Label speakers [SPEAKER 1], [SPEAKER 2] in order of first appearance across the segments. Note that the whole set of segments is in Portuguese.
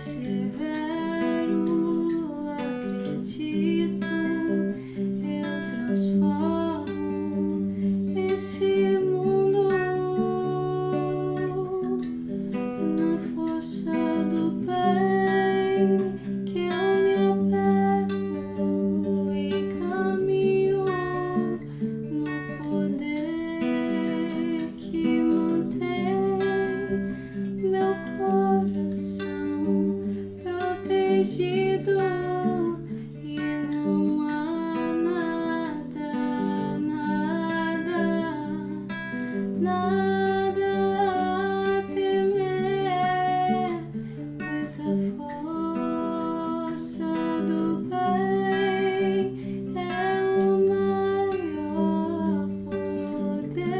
[SPEAKER 1] persevero, acredito, eu transformo esse mundo na força do bem que eu me apego e caminho no poder que mantém meu coração protegido e não há nada, nada a temer, pois a força do bem é o maior poder.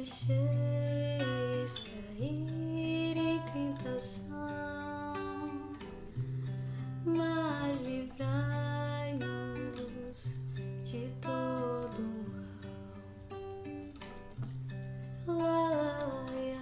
[SPEAKER 1] deixeis cair em tentação, mas livrai-nos de todo mal. Amém.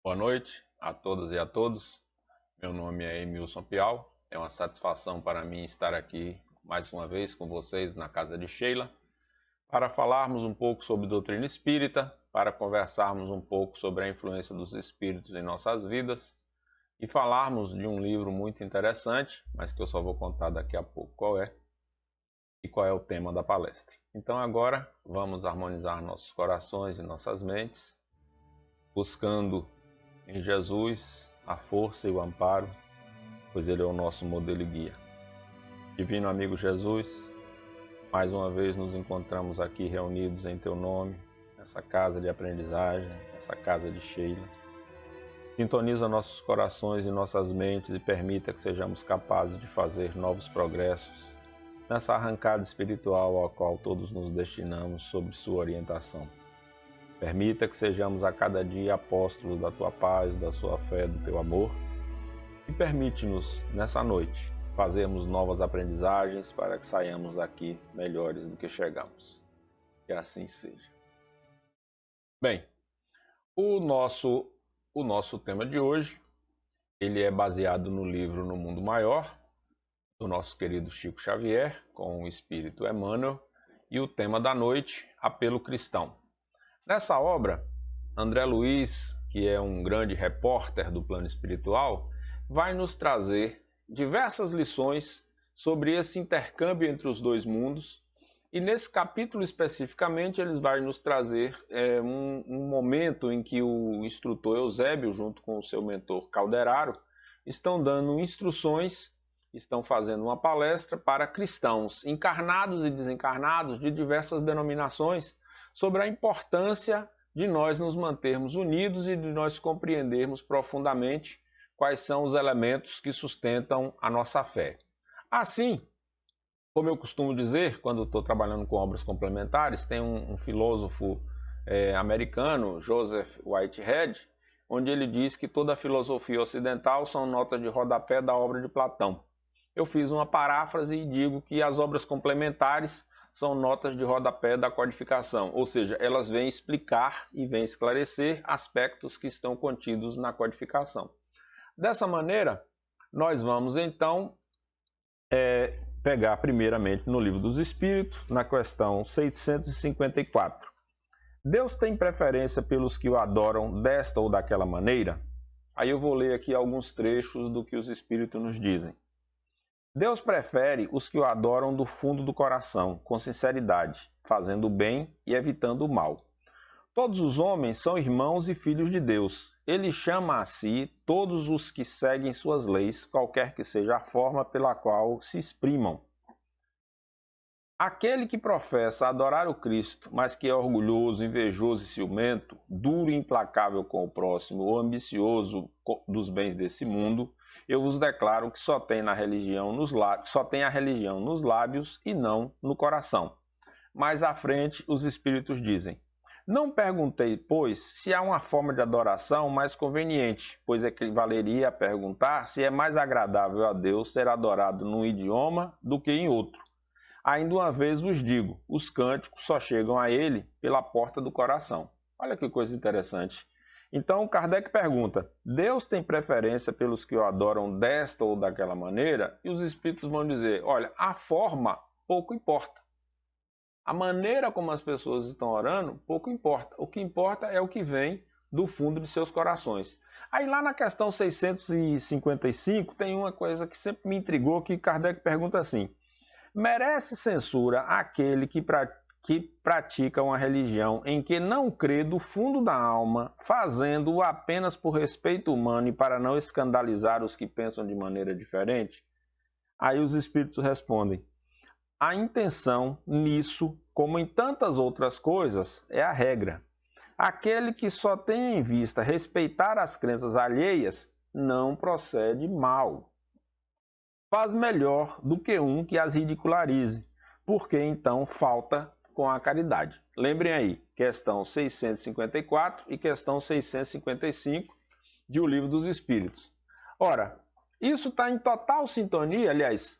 [SPEAKER 2] Boa noite a todas e a todos. Meu nome é Emilson Pial. É uma satisfação para mim estar aqui mais uma vez com vocês na casa de Sheila para falarmos um pouco sobre doutrina espírita, para conversarmos um pouco sobre a influência dos espíritos em nossas vidas e falarmos de um livro muito interessante, mas que eu só vou contar daqui a pouco qual é e qual é o tema da palestra. Então agora vamos harmonizar nossos corações e nossas mentes, buscando em Jesus a força e o amparo, pois Ele é o nosso modelo e guia. Divino amigo Jesus, mais uma vez nos encontramos aqui reunidos em Teu nome, nessa casa de aprendizagem, nessa casa de Sheila. Sintoniza nossos corações e nossas mentes e permita que sejamos capazes de fazer novos progressos nessa arrancada espiritual ao qual todos nos destinamos sob Sua orientação. Permita que sejamos a cada dia apóstolos da Tua paz, da Sua fé, do Teu amor. E permite-nos, nessa noite, fazermos novas aprendizagens para que saiamos daqui melhores do que chegamos. Que assim seja. Bem, o nosso tema de hoje, ele é baseado no livro No Mundo Maior, do nosso querido Chico Xavier, com o Espírito Emmanuel, e o tema da noite, Apelo Cristão. Nessa obra, André Luiz, que é um grande repórter do plano espiritual, vai nos trazer diversas lições sobre esse intercâmbio entre os dois mundos, e nesse capítulo especificamente eles vai nos trazer um momento em que o instrutor Eusébio, junto com o seu mentor Calderaro, estão dando instruções, estão fazendo uma palestra para cristãos encarnados e desencarnados de diversas denominações, sobre a importância de nós nos mantermos unidos e de nós compreendermos profundamente quais são os elementos que sustentam a nossa fé. Assim, como eu costumo dizer, quando estou trabalhando com obras complementares, tem um filósofo americano, Joseph Whitehead, onde ele diz que toda a filosofia ocidental são notas de rodapé da obra de Platão. Eu fiz uma paráfrase e digo que as obras complementares são notas de rodapé da codificação, ou seja, elas vêm explicar e vêm esclarecer aspectos que estão contidos na codificação. Dessa maneira, nós vamos então pegar primeiramente no Livro dos Espíritos, na questão 654. Deus tem preferência pelos que o adoram desta ou daquela maneira? Aí eu vou ler aqui alguns trechos do que os Espíritos nos dizem. Deus prefere os que o adoram do fundo do coração, com sinceridade, fazendo o bem e evitando o mal. Todos os homens são irmãos e filhos de Deus. Ele chama a si todos os que seguem suas leis, qualquer que seja a forma pela qual se exprimam. Aquele que professa adorar o Cristo, mas que é orgulhoso, invejoso e ciumento, duro e implacável com o próximo, ou ambicioso dos bens desse mundo, eu vos declaro que só tem a religião nos lábios e não no coração. Mais à frente, os Espíritos dizem: não perguntei, pois, se há uma forma de adoração mais conveniente, pois equivaleria a perguntar se é mais agradável a Deus ser adorado num idioma do que em outro. Ainda uma vez vos digo, os cânticos só chegam a ele pela porta do coração. Olha que coisa interessante. Então Kardec pergunta: Deus tem preferência pelos que o adoram desta ou daquela maneira? E os espíritos vão dizer: olha, a forma pouco importa. A maneira como as pessoas estão orando pouco importa. O que importa é o que vem do fundo de seus corações. Aí lá na questão 655 tem uma coisa que sempre me intrigou, que Kardec pergunta assim: merece censura aquele que pratica uma religião em que não crê do fundo da alma, fazendo-o apenas por respeito humano e para não escandalizar os que pensam de maneira diferente? Aí os espíritos respondem: a intenção nisso, como em tantas outras coisas, é a regra. Aquele que só tem em vista respeitar as crenças alheias não procede mal. Faz melhor do que um que as ridicularize, porque então falta com a caridade. Lembrem aí, questão 654 e questão 655 de O Livro dos Espíritos. Ora, isso está em total sintonia, aliás,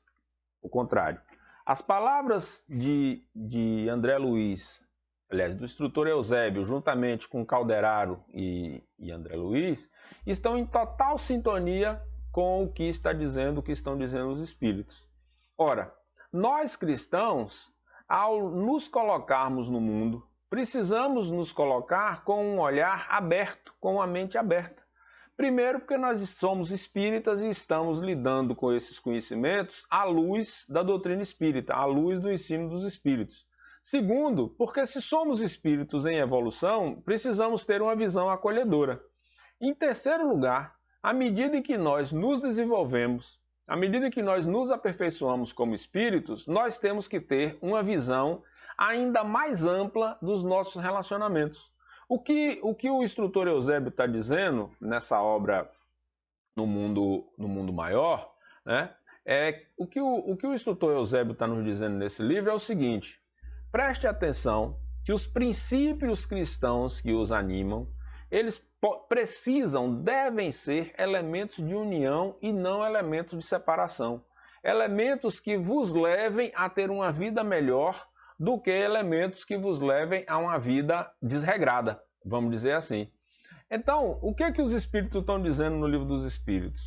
[SPEAKER 2] o contrário. As palavras de André Luiz, aliás, do instrutor Eusébio, juntamente com Calderaro e André Luiz, estão em total sintonia com o que estão dizendo os espíritos. Ora, nós cristãos, ao nos colocarmos no mundo, precisamos nos colocar com um olhar aberto, com uma mente aberta. Primeiro, porque nós somos espíritas e estamos lidando com esses conhecimentos à luz da doutrina espírita, à luz do ensino dos espíritos. Segundo, porque se somos espíritos em evolução, precisamos ter uma visão acolhedora. Em terceiro lugar, à medida que nós nos desenvolvemos, à medida que nós nos aperfeiçoamos como espíritos, nós temos que ter uma visão ainda mais ampla dos nossos relacionamentos. O que o instrutor Eusébio está dizendo nessa obra no mundo maior, né, o que o instrutor Eusébio está nos dizendo nesse livro é o seguinte: preste atenção que os princípios cristãos que os animam, eles devem ser elementos de união e não elementos de separação. Elementos que vos levem a ter uma vida melhor do que elementos que vos levem a uma vida desregrada, vamos dizer assim. Então, o que é que os espíritos estão dizendo no Livro dos Espíritos?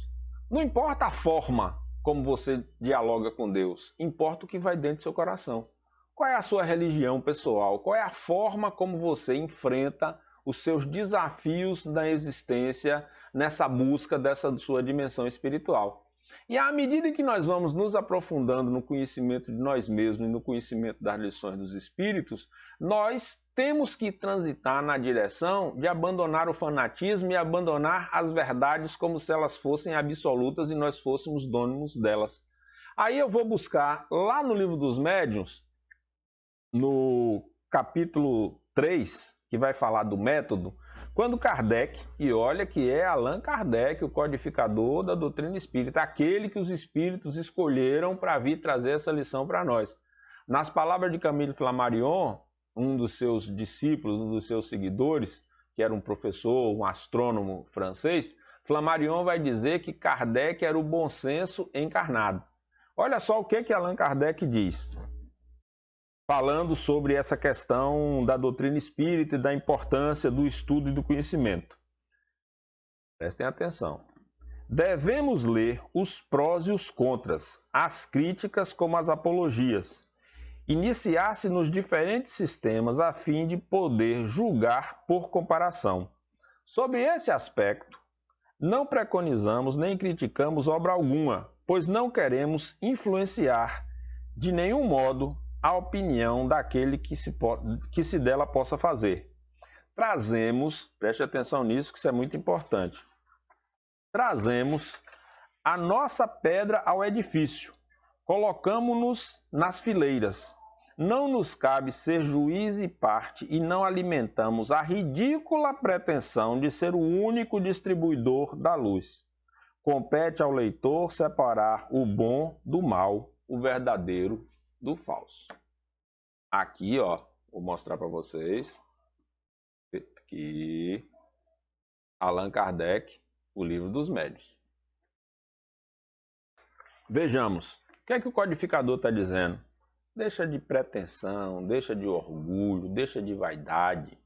[SPEAKER 2] Não importa a forma como você dialoga com Deus, importa o que vai dentro do seu coração. Qual é a sua religião pessoal? Qual é a forma como você enfrenta os seus desafios na existência nessa busca dessa sua dimensão espiritual? E à medida que nós vamos nos aprofundando no conhecimento de nós mesmos e no conhecimento das lições dos espíritos, nós temos que transitar na direção de abandonar o fanatismo e abandonar as verdades como se elas fossem absolutas e nós fôssemos donos delas. Aí eu vou buscar lá no Livro dos Médiuns, no capítulo 3, que vai falar do método, quando Kardec, e olha que é Allan Kardec, o codificador da doutrina espírita, aquele que os espíritos escolheram para vir trazer essa lição para nós. Nas palavras de Camille Flammarion, um dos seus discípulos, um dos seus seguidores, que era um professor, um astrônomo francês, Flammarion vai dizer que Kardec era o bom senso encarnado. Olha só o que Allan Kardec diz, falando sobre essa questão da doutrina espírita e da importância do estudo e do conhecimento. Prestem atenção. Devemos ler os prós e os contras, as críticas como as apologias, iniciar-se nos diferentes sistemas a fim de poder julgar por comparação. Sobre esse aspecto, não preconizamos nem criticamos obra alguma, pois não queremos influenciar de nenhum modo a opinião daquele que se dela possa fazer. Trazemos, preste atenção nisso, que isso é muito importante, trazemos a nossa pedra ao edifício, colocamos-nos nas fileiras, não nos cabe ser juiz e parte e não alimentamos a ridícula pretensão de ser o único distribuidor da luz. Compete ao leitor separar o bom do mal, o verdadeiro do falso. Aqui, ó, vou mostrar para vocês. Aqui, Allan Kardec, o Livro dos Médiuns. Vejamos, o que é que o codificador está dizendo? Deixa de pretensão, deixa de orgulho, deixa de vaidade.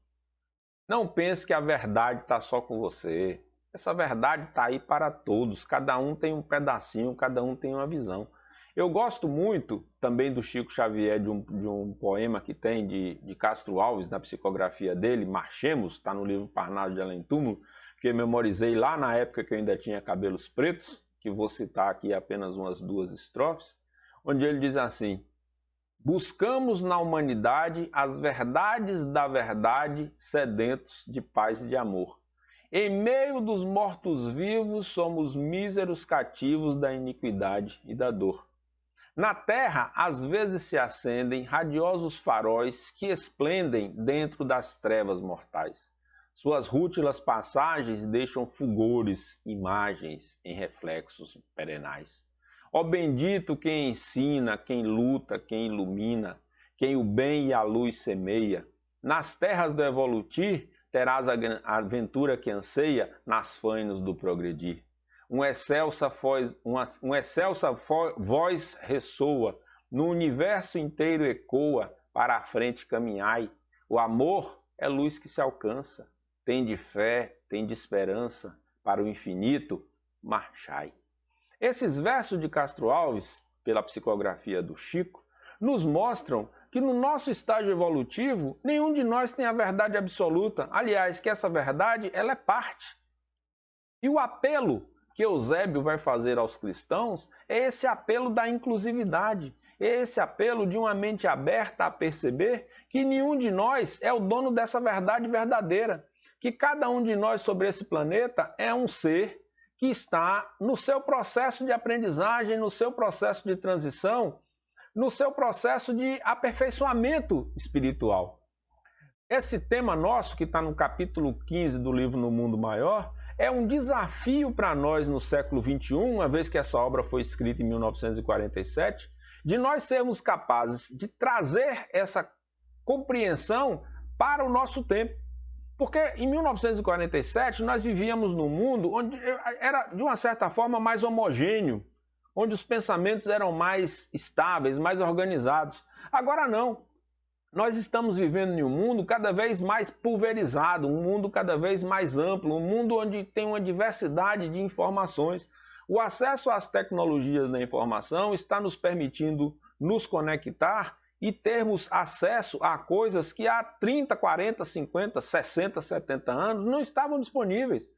[SPEAKER 2] Não pense que a verdade está só com você. Essa verdade está aí para todos. Cada um tem um pedacinho, cada um tem uma visão. Eu gosto muito também do Chico Xavier, de um poema que tem de Castro Alves, na psicografia dele, Marchemos, está no livro Parnaso de Além Túmulo, que eu memorizei lá na época que eu ainda tinha cabelos pretos, que vou citar aqui apenas umas 2 estrofes, onde ele diz assim: buscamos na humanidade as verdades da verdade, sedentos de paz e de amor. Em meio dos mortos-vivos somos míseros cativos da iniquidade e da dor. Na terra, às vezes se acendem radiosos faróis que esplendem dentro das trevas mortais. Suas rútilas passagens deixam fulgores, imagens em reflexos perenais. Ó bendito quem ensina, quem luta, quem ilumina, quem o bem e a luz semeia. Nas terras do evolutir, terás a aventura que anseia nas fainos do progredir. Uma excelsa voz ressoa, no universo inteiro ecoa, para a frente caminhai. O amor é luz que se alcança, tem de fé, tem de esperança, para o infinito marchai. Esses versos de Castro Alves, pela psicografia do Chico, nos mostram que no nosso estágio evolutivo, nenhum de nós tem a verdade absoluta. Aliás, que essa verdade, ela é parte. E o apelo que Eusébio vai fazer aos cristãos é esse apelo da inclusividade, é esse apelo de uma mente aberta a perceber que nenhum de nós é o dono dessa verdade verdadeira, que cada um de nós sobre esse planeta é um ser que está no seu processo de aprendizagem, no seu processo de transição, no seu processo de aperfeiçoamento espiritual. Esse tema nosso, que está no capítulo 15 do livro No Mundo Maior, é um desafio para nós no século XXI, uma vez que essa obra foi escrita em 1947, de nós sermos capazes de trazer essa compreensão para o nosso tempo. Porque em 1947 nós vivíamos num mundo onde era, de uma certa forma, mais homogêneo, onde os pensamentos eram mais estáveis, mais organizados. Agora não. Nós estamos vivendo em um mundo cada vez mais pulverizado, um mundo cada vez mais amplo, um mundo onde tem uma diversidade de informações. O acesso às tecnologias da informação está nos permitindo nos conectar e termos acesso a coisas que há 30, 40, 50, 60, 70 anos não estavam disponíveis.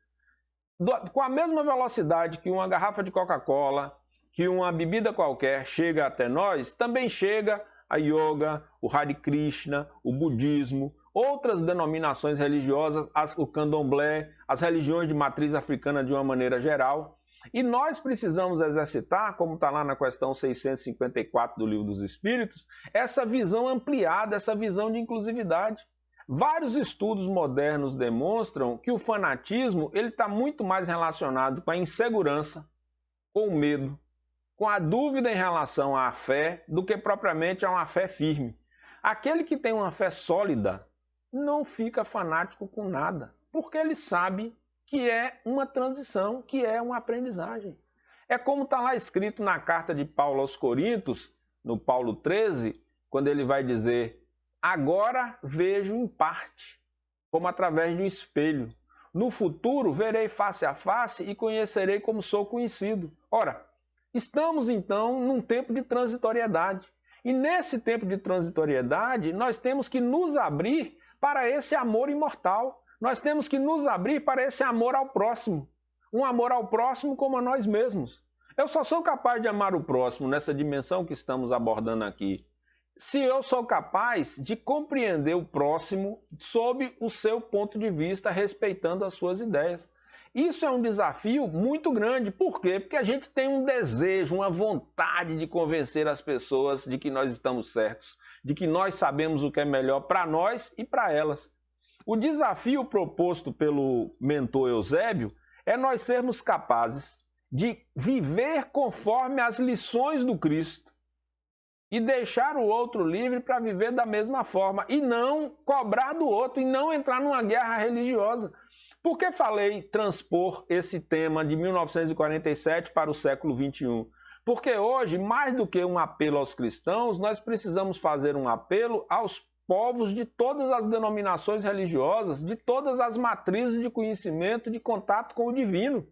[SPEAKER 2] Com a mesma velocidade que uma garrafa de Coca-Cola, que uma bebida qualquer chega até nós, também chega a yoga, o Hare Krishna, o budismo, outras denominações religiosas, o candomblé, as religiões de matriz africana de uma maneira geral. E nós precisamos exercitar, como está lá na questão 654 do Livro dos Espíritos, essa visão ampliada, essa visão de inclusividade. Vários estudos modernos demonstram que o fanatismo está muito mais relacionado com a insegurança, com o medo, com a dúvida em relação à fé, do que propriamente a uma fé firme. Aquele que tem uma fé sólida não fica fanático com nada, porque ele sabe que é uma transição, que é uma aprendizagem. É como está lá escrito na carta de Paulo aos Coríntios, no Paulo 13, quando ele vai dizer: agora vejo em parte, como através de um espelho. No futuro verei face a face e conhecerei como sou conhecido. Ora, estamos então num tempo de transitoriedade. E nesse tempo de transitoriedade, nós temos que nos abrir para esse amor imortal. Nós temos que nos abrir para esse amor ao próximo. Um amor ao próximo como a nós mesmos. Eu só sou capaz de amar o próximo nessa dimensão que estamos abordando aqui, se eu sou capaz de compreender o próximo sob o seu ponto de vista, respeitando as suas ideias. Isso é um desafio muito grande. Por quê? Porque a gente tem um desejo, uma vontade de convencer as pessoas de que nós estamos certos, de que nós sabemos o que é melhor para nós e para elas. O desafio proposto pelo mentor Eusébio é nós sermos capazes de viver conforme as lições do Cristo e deixar o outro livre para viver da mesma forma e não cobrar do outro e não entrar numa guerra religiosa. Por que falei transpor esse tema de 1947 para o século XXI? Porque hoje, mais do que um apelo aos cristãos, nós precisamos fazer um apelo aos povos de todas as denominações religiosas, de todas as matrizes de conhecimento, de contato com o divino.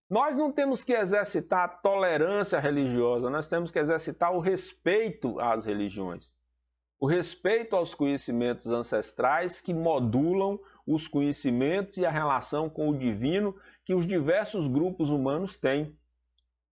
[SPEAKER 2] Nós não temos que exercitar a tolerância religiosa, nós temos que exercitar o respeito às religiões. O respeito aos conhecimentos ancestrais que modulam os conhecimentos e a relação com o divino que os diversos grupos humanos têm.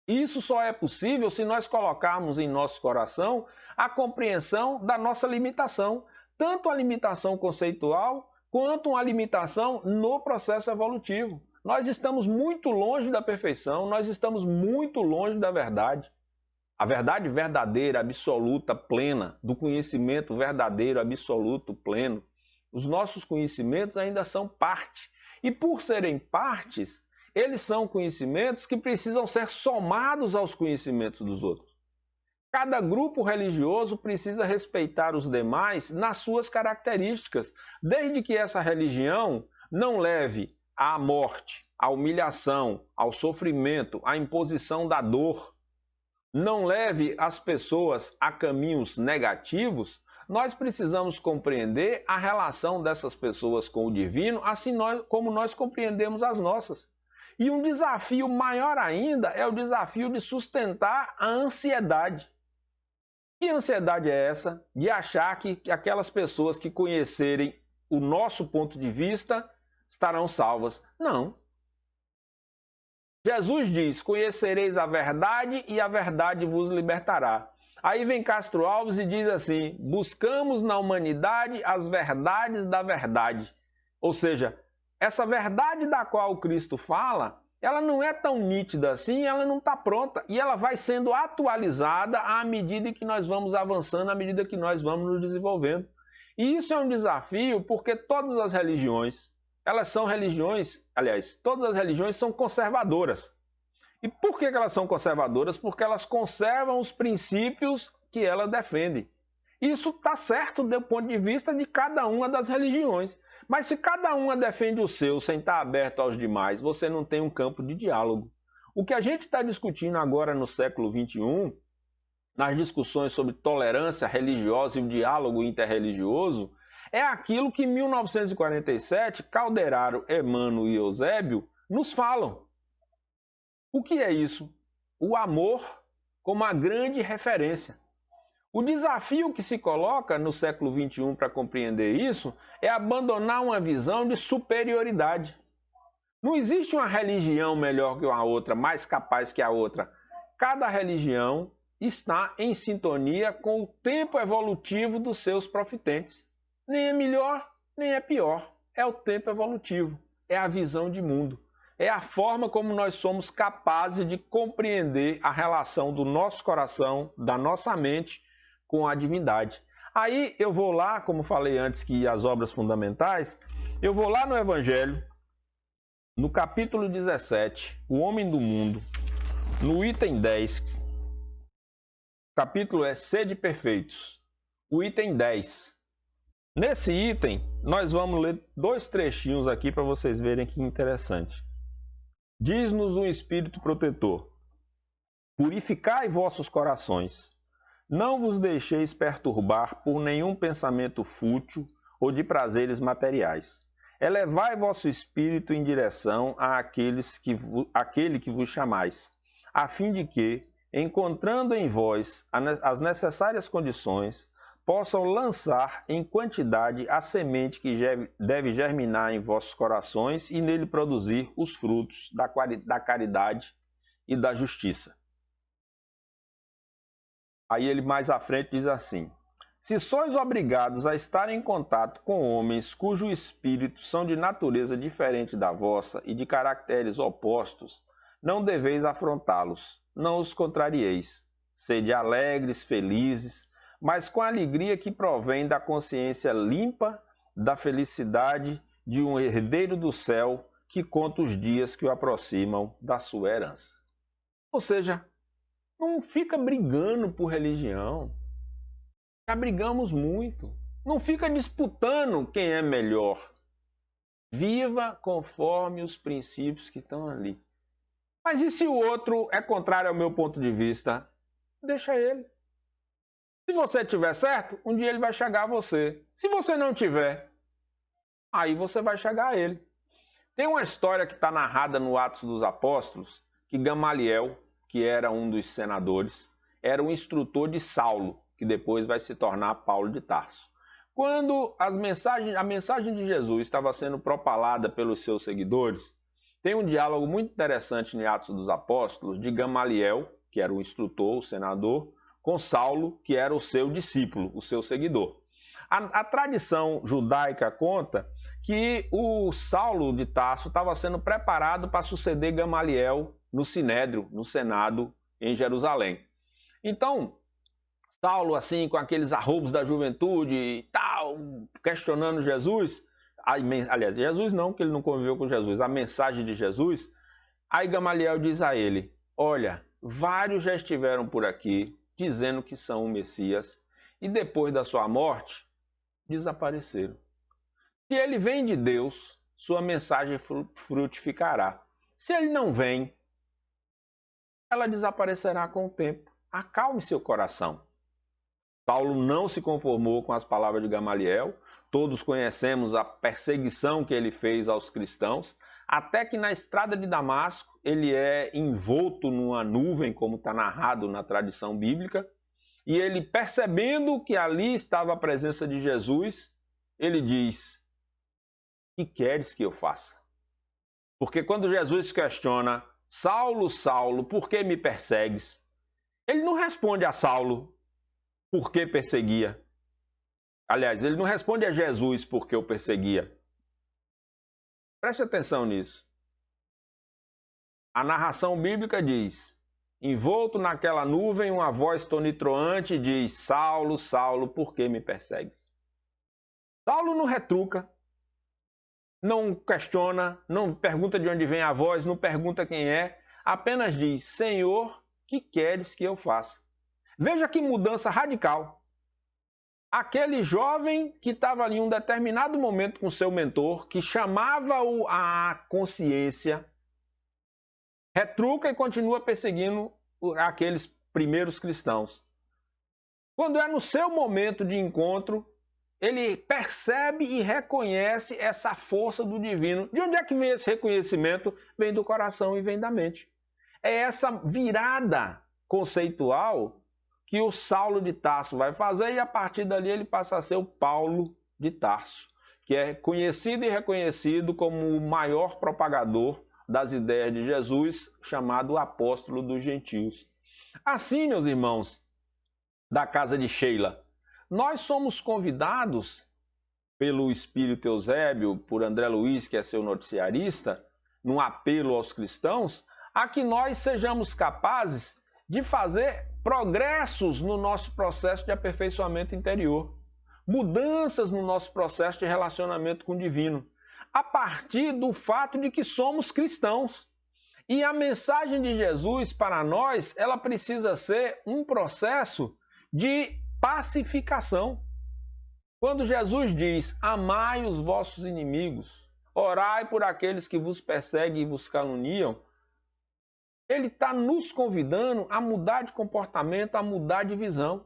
[SPEAKER 2] Isso só é possível se nós colocarmos em nosso coração a compreensão da nossa limitação, tanto a limitação conceitual quanto uma limitação no processo evolutivo. Nós estamos muito longe da perfeição, nós estamos muito longe da verdade. A verdade verdadeira, absoluta, plena, do conhecimento verdadeiro, absoluto, pleno. Os nossos conhecimentos ainda são parte. E por serem partes, eles são conhecimentos que precisam ser somados aos conhecimentos dos outros. Cada grupo religioso precisa respeitar os demais nas suas características, desde que essa religião não leve à morte, à humilhação, ao sofrimento, à imposição da dor, não leve as pessoas a caminhos negativos, nós precisamos compreender a relação dessas pessoas com o divino, assim como nós compreendemos as nossas. E um desafio maior ainda é o desafio de sustentar a ansiedade. Que ansiedade é essa de achar que aquelas pessoas que conhecerem o nosso ponto de vista estarão salvas? Não. Jesus diz: conhecereis a verdade e a verdade vos libertará. Aí vem Castro Alves e diz assim: buscamos na humanidade as verdades da verdade. Ou seja, essa verdade da qual Cristo fala, ela não é tão nítida assim, ela não está pronta. E ela vai sendo atualizada à medida que nós vamos avançando, à medida que nós vamos nos desenvolvendo. E isso é um desafio porque todas as religiões, elas são religiões, aliás, todas as religiões são conservadoras. E por que elas são conservadoras? Porque elas conservam os princípios que elas defendem. Isso está certo do ponto de vista de cada uma das religiões. Mas se cada uma defende o seu sem estar aberto aos demais, você não tem um campo de diálogo. O que a gente está discutindo agora no século XXI, nas discussões sobre tolerância religiosa e o diálogo interreligioso, é aquilo que em 1947 Calderaro, Emmanuel e Eusébio nos falam. O que é isso? O amor como a grande referência. O desafio que se coloca no século XXI para compreender isso é abandonar uma visão de superioridade. Não existe uma religião melhor que a outra, mais capaz que a outra. Cada religião está em sintonia com o tempo evolutivo dos seus profitentes. Nem é melhor, nem é pior. É o tempo evolutivo, é a visão de mundo. É a forma como nós somos capazes de compreender a relação do nosso coração, da nossa mente, com a divindade. Aí eu vou lá, como falei antes que as obras fundamentais, eu vou lá no Evangelho, no capítulo 17, o homem do mundo, no item 10, o capítulo é Sede Perfeitos, o item 10. Nesse item, nós vamos ler dois trechinhos aqui para vocês verem que interessante. Diz-nos o Espírito Protetor: purificai vossos corações. Não vos deixeis perturbar por nenhum pensamento fútil ou de prazeres materiais. Elevai vosso espírito em direção àquele que vos chamais, a fim de que, encontrando em vós as necessárias condições, possam lançar em quantidade a semente que deve germinar em vossos corações e nele produzir os frutos da caridade e da justiça. Aí ele mais à frente diz assim: Se sois obrigados a estar em contato com homens cujo espírito são de natureza diferente da vossa e de caracteres opostos, não deveis afrontá-los, não os contrarieis. Sede alegres, felizes, mas com a alegria que provém da consciência limpa da felicidade de um herdeiro do céu que conta os dias que o aproximam da sua herança. Ou seja, não fica brigando por religião. Já brigamos muito. Não fica disputando quem é melhor. Viva conforme os princípios que estão ali. Mas e se o outro é contrário ao meu ponto de vista? Deixa ele. Se você tiver certo, um dia ele vai chegar a você. Se você não tiver, aí você vai chegar a ele. Tem uma história que está narrada no Atos dos Apóstolos, que Gamaliel, que era um dos senadores, era o instrutor de Saulo, que depois vai se tornar Paulo de Tarso. Quando a mensagem de Jesus estava sendo propalada pelos seus seguidores, tem um diálogo muito interessante em Atos dos Apóstolos de Gamaliel, que era o instrutor, o senador, com Saulo, que era o seu discípulo, o seu seguidor. A tradição judaica conta que o Saulo de Tarso estava sendo preparado para suceder Gamaliel no Sinédrio, no Senado, em Jerusalém. Então, Saulo, assim, com aqueles arroubos da juventude e tal, questionando Jesus, aliás, Jesus não, porque ele não conviveu com Jesus, a mensagem de Jesus, aí Gamaliel diz a ele, olha, vários já estiveram por aqui dizendo que são o Messias e depois da sua morte, desapareceram. Se ele vem de Deus, sua mensagem frutificará. Se ele não vem, ela desaparecerá com o tempo. Acalme seu coração. Paulo não se conformou com as palavras de Gamaliel. Todos conhecemos a perseguição que ele fez aos cristãos, até que na estrada de Damasco ele é envolto numa nuvem, como está narrado na tradição bíblica, e ele, percebendo que ali estava a presença de Jesus, ele diz, que queres que eu faça? Porque quando Jesus questiona, Saulo, Saulo, por que me persegues? Ele não responde a Saulo, por que perseguia. Aliás, ele não responde a Jesus por que o perseguia. Preste atenção nisso. A narração bíblica diz, envolto naquela nuvem, uma voz tonitruante diz, Saulo, Saulo, por que me persegues? Saulo não retruca, não questiona, não pergunta de onde vem a voz, não pergunta quem é, apenas diz, Senhor, que queres que eu faça? Veja que mudança radical. Aquele jovem que estava ali em um determinado momento com seu mentor, que chamava-o à consciência, retruca e continua perseguindo aqueles primeiros cristãos. Quando é no seu momento de encontro, ele percebe e reconhece essa força do divino. De onde é que vem esse reconhecimento? Vem do coração e vem da mente. É essa virada conceitual que o Saulo de Tarso vai fazer e a partir dali ele passa a ser o Paulo de Tarso, que é conhecido e reconhecido como o maior propagador das ideias de Jesus, chamado apóstolo dos gentios. Assim, meus irmãos, da casa de Sheila, nós somos convidados pelo Espírito Eusébio, por André Luiz, que é seu noticiarista, num apelo aos cristãos, a que nós sejamos capazes de fazer progressos no nosso processo de aperfeiçoamento interior, mudanças no nosso processo de relacionamento com o divino, a partir do fato de que somos cristãos. E a mensagem de Jesus para nós, ela precisa ser um processo de pacificação. Quando Jesus diz, amai os vossos inimigos, orai por aqueles que vos perseguem e vos caluniam, ele está nos convidando a mudar de comportamento, a mudar de visão.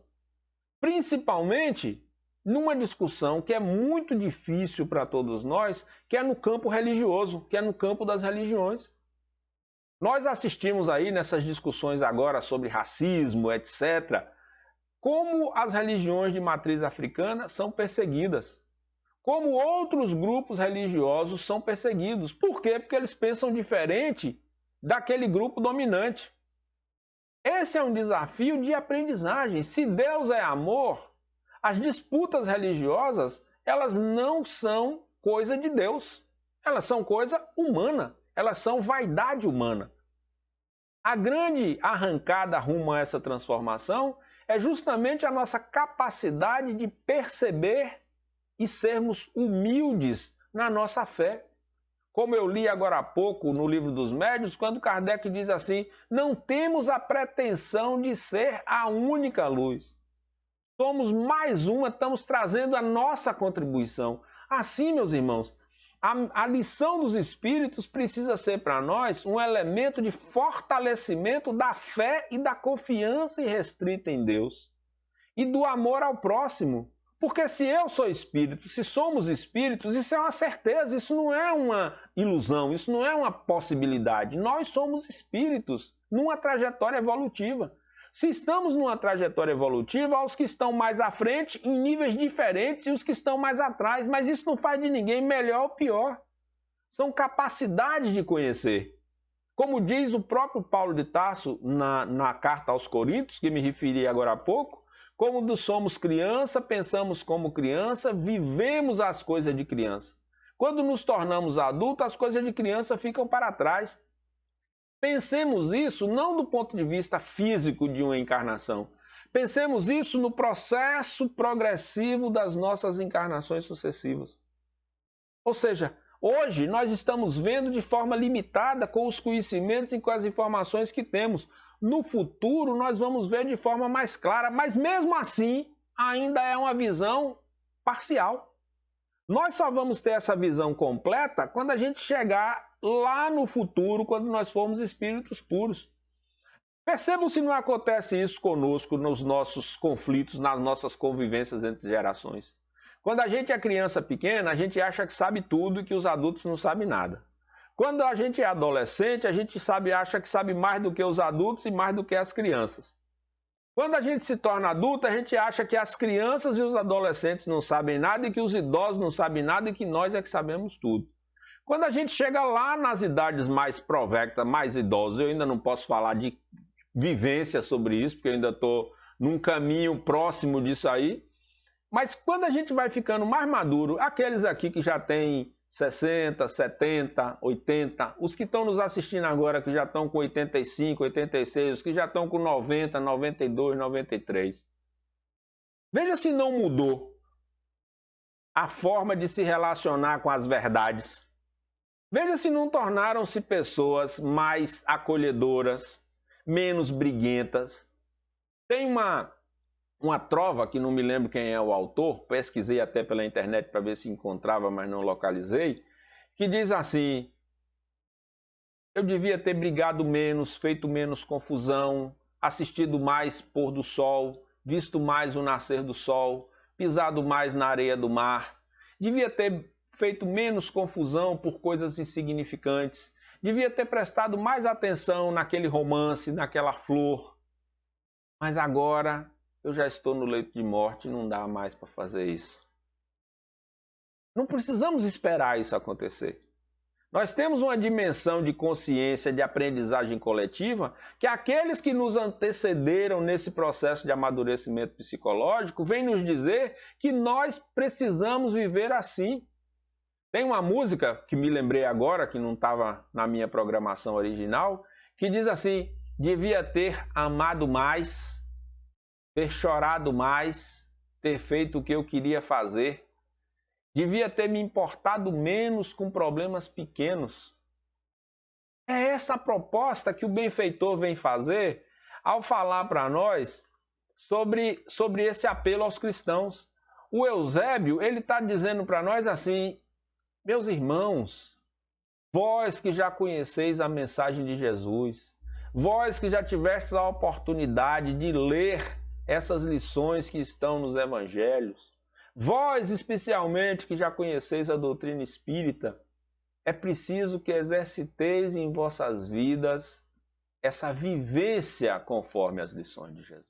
[SPEAKER 2] Principalmente numa discussão que é muito difícil para todos nós, que é no campo religioso, que é no campo das religiões. Nós assistimos aí nessas discussões agora sobre racismo, etc., como as religiões de matriz africana são perseguidas, como outros grupos religiosos são perseguidos. Por quê? Porque eles pensam diferente daquele grupo dominante. Esse é um desafio de aprendizagem. Se Deus é amor, As disputas religiosas, elas não são coisa de Deus. Elas são coisa humana. Elas são vaidade humana. A grande arrancada rumo a essa transformação é justamente a nossa capacidade de perceber e sermos humildes na nossa fé. Como eu li agora há pouco no Livro dos Médiuns, quando Kardec diz assim: não temos a pretensão de ser a única luz. Somos mais uma, estamos trazendo a nossa contribuição. Assim, meus irmãos, a lição dos Espíritos precisa ser para nós um elemento de fortalecimento da fé e da confiança irrestrita em Deus e do amor ao próximo. Porque se eu sou espírito, se somos espíritos, isso é uma certeza, isso não é uma ilusão, isso não é uma possibilidade. Nós somos espíritos numa trajetória evolutiva. Se estamos numa trajetória evolutiva, há os que estão mais à frente em níveis diferentes e os que estão mais atrás, mas isso não faz de ninguém melhor ou pior. São capacidades de conhecer. Como diz o próprio Paulo de Tarso na carta aos Coríntios, que me referi agora há pouco, como somos criança, pensamos como criança, vivemos as coisas de criança. Quando nos tornamos adultos, as coisas de criança ficam para trás. Pensemos isso não do ponto de vista físico de uma encarnação. Pensemos isso no processo progressivo das nossas encarnações sucessivas. Ou seja, hoje nós estamos vendo de forma limitada com os conhecimentos e com as informações que temos. No futuro nós vamos ver de forma mais clara, mas mesmo assim ainda é uma visão parcial. Nós só vamos ter essa visão completa quando a gente chegar lá no futuro, quando nós formos espíritos puros. Percebam se não acontece isso conosco nos nossos conflitos, nas nossas convivências entre gerações. Quando a gente é criança pequena, a gente acha que sabe tudo e que os adultos não sabem nada. Quando a gente é adolescente, a gente acha que sabe mais do que os adultos e mais do que as crianças. Quando a gente se torna adulto, a gente acha que as crianças e os adolescentes não sabem nada e que os idosos não sabem nada e que nós é que sabemos tudo. Quando a gente chega lá nas idades mais provectas, mais idosas, eu ainda não posso falar de vivência sobre isso, porque eu ainda estou num caminho próximo disso aí. Mas quando a gente vai ficando mais maduro, aqueles aqui que já têm 60, 70, 80, os que estão nos assistindo agora que já estão com 85, 86, os que já estão com 90, 92, 93. Veja se não mudou a forma de se relacionar com as verdades. Veja se não tornaram-se pessoas mais acolhedoras, menos briguentas. Tem uma trova, que não me lembro quem é o autor, pesquisei até pela internet para ver se encontrava, mas não localizei, que diz assim: eu devia ter brigado menos, feito menos confusão, assistido mais pôr do sol, visto mais o nascer do sol, pisado mais na areia do mar, devia ter feito menos confusão por coisas insignificantes, devia ter prestado mais atenção naquele romance, naquela flor, mas agora eu já estou no leito de morte e não dá mais para fazer isso. Não precisamos esperar isso acontecer. Nós temos uma dimensão de consciência, de aprendizagem coletiva, que aqueles que nos antecederam nesse processo de amadurecimento psicológico vêm nos dizer que nós precisamos viver assim. Tem uma música que me lembrei agora, que não estava na minha programação original, que diz assim: devia ter amado mais, ter chorado mais, ter feito o que eu queria fazer. Devia ter me importado menos com problemas pequenos. É essa a proposta que o benfeitor vem fazer ao falar para nós sobre esse apelo aos cristãos. O Eusébio, ele está dizendo para nós assim: meus irmãos, vós que já conheceis a mensagem de Jesus, vós que já tivestes a oportunidade de ler essas lições que estão nos evangelhos, vós especialmente que já conheceis a doutrina espírita, é preciso que exerciteis em vossas vidas essa vivência conforme as lições de Jesus.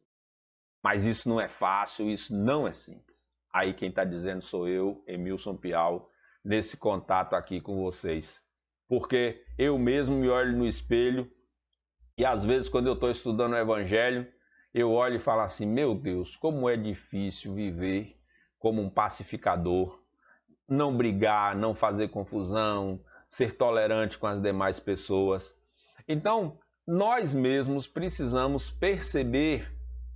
[SPEAKER 2] Mas isso não é fácil, isso não é simples. Aí quem está dizendo sou eu, Emilson Pial, nesse contato aqui com vocês. Porque eu mesmo me olho no espelho e às vezes quando eu estou estudando o Evangelho, eu olho e falo assim, meu Deus, como é difícil viver como um pacificador, não brigar, não fazer confusão, ser tolerante com as demais pessoas. Então, nós mesmos precisamos perceber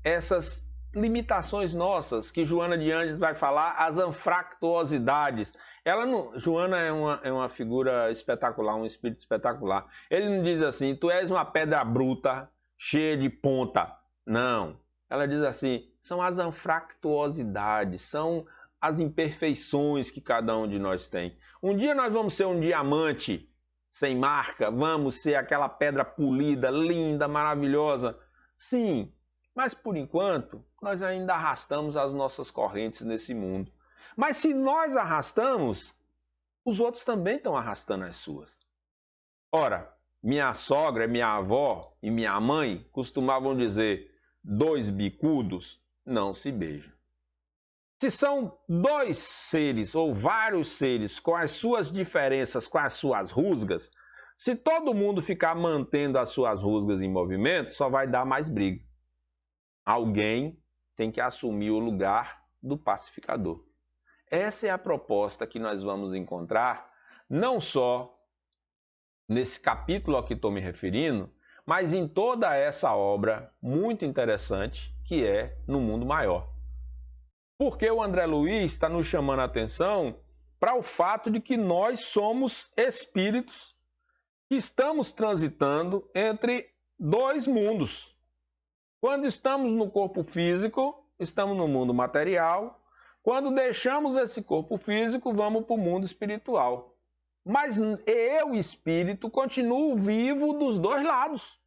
[SPEAKER 2] essas limitações nossas, que Joana de Ângeles vai falar, as anfractuosidades. Joana é uma figura espetacular, um espírito espetacular. Ele não diz assim, tu és uma pedra bruta, cheia de ponta. Não. Ela diz assim, são as anfractuosidades, são as imperfeições que cada um de nós tem. Um dia nós vamos ser um diamante sem marca, vamos ser aquela pedra polida, linda, maravilhosa. Sim, mas por enquanto nós ainda arrastamos as nossas correntes nesse mundo. Mas se nós arrastamos, os outros também estão arrastando as suas. Ora, minha sogra, minha avó e minha mãe costumavam dizer: dois bicudos não se beijam. Se são dois seres ou vários seres com as suas diferenças, com as suas rusgas, se todo mundo ficar mantendo as suas rusgas em movimento, só vai dar mais briga. Alguém tem que assumir o lugar do pacificador. Essa é a proposta que nós vamos encontrar, não só nesse capítulo a que estou me referindo, mas em toda essa obra muito interessante que é No Mundo Maior. Porque o André Luiz está nos chamando a atenção para o fato de que nós somos espíritos que estamos transitando entre dois mundos. Quando estamos no corpo físico, estamos no mundo material. Quando deixamos esse corpo físico, vamos para o mundo espiritual. Mas eu, espírito, continuo vivo dos dois lados.